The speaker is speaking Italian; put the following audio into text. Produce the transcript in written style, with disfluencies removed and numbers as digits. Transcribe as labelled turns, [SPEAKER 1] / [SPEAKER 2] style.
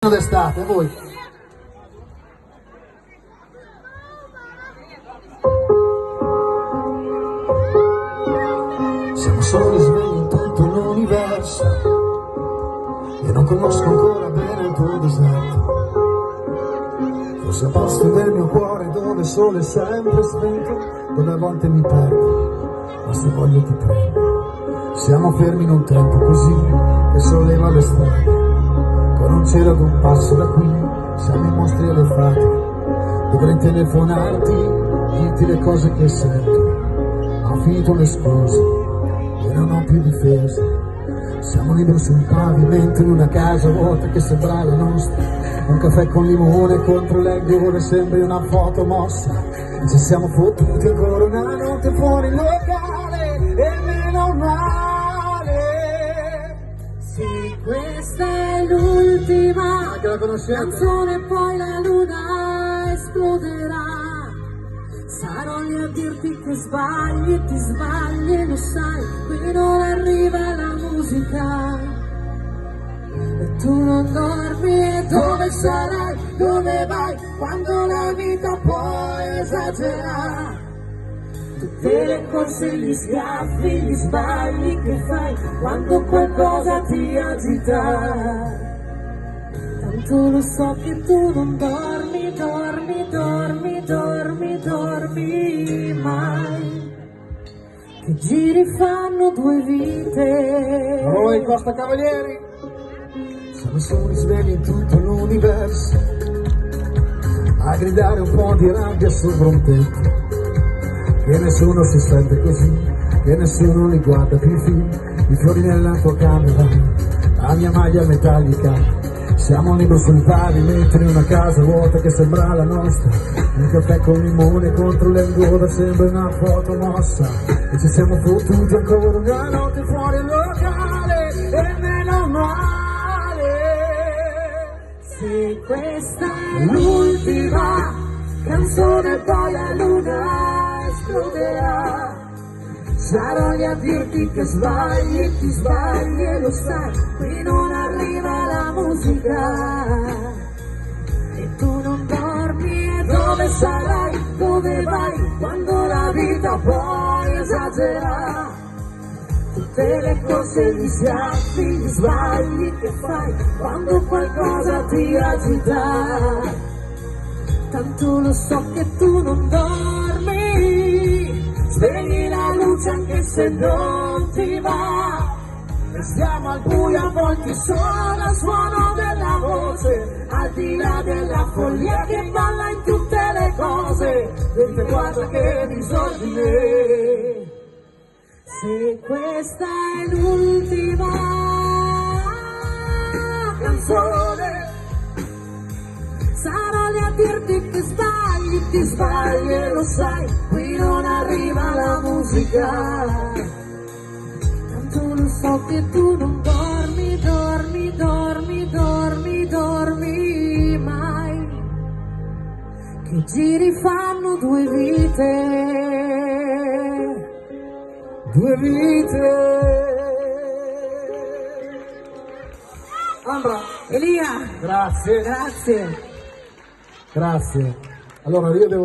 [SPEAKER 1] d'estate, a voi. Siamo soli svegli in tutto l'universo e non conosco ancora bene il tuo deserto. Forse a posto nel mio cuore dove il sole è sempre spento, dove a volte mi perdo, ma se voglio ti prendo. Siamo fermi in un tempo così che solleva le strade. Con un cielo ad un passo da qui, siamo i mostri alle fate. Dovrei telefonarti, dirti le cose che sento. Ma ho finito le scuse e non ho più difese. Siamo liberi sul pavimento in una casa vuota che sembra la nostra. Un caffè con limone contro le gole, sembri una foto mossa. E ci siamo fottuti ancora una notte fuori il locale, e meno male.
[SPEAKER 2] Sì, questa è l'ultima canzone, poi la luna esploderà. Sarò lì a dirti che sbagli e ti sbagli e lo sai, qui non arriva la musica. E tu non dormi, e dove sarai, dove vai, quando la vita poi esagera. Tutte le corse, gli schiaffi, gli sbagli che fai, quando qualcosa ti agita. Tanto lo so che tu non dormi, dormi, dormi, dormi, dormi mai. Che giri fanno due vite.
[SPEAKER 1] Noi Costa Cavalieri siamo soli svegli in tutto l'universo a gridare un po' di rabbia sopra un tetto. Che nessuno si sente così, che nessuno li guarda più in film. I fiori nella tua camera, la mia maglia metallica. Siamo liberi sul pavimento in una casa vuota che sembra la nostra. Un caffè con limone contro l'engorda, sembra una foto mossa. E ci siamo fottuti ancora una notte fuori il locale, e meno male.
[SPEAKER 2] Sì, questa è l'ultima canzone, poi la luna esploderà. Sarò lì a dirti che sbagli e ti sbagli e lo sai, qui non arriva la musica. E tu non dormi, e dove sarai, dove vai, quando la vita poi esagera. Tutte le corse, gli schiaffi, gli sbagli che fai, quando qualcosa ti agita. Tanto lo so che tu non dormi, svegli la luce anche se non ti va. Restiamo al buio avvolti solo al suono della voce, al di là della follia che balla in tutte le cose. Vedi guarda che disordine. Se questa è l'ultima canzone, sarò lì a dirti che sbagli, ti sbagli e lo sai, qui non arriva la musica. Tanto lo so che tu non dormi, dormi, dormi, dormi, dormi mai. Che giri fanno due vite.
[SPEAKER 1] Due vite. Ambra,
[SPEAKER 2] Elia,
[SPEAKER 1] grazie.
[SPEAKER 2] grazie.
[SPEAKER 1] Grazie. Allora io devo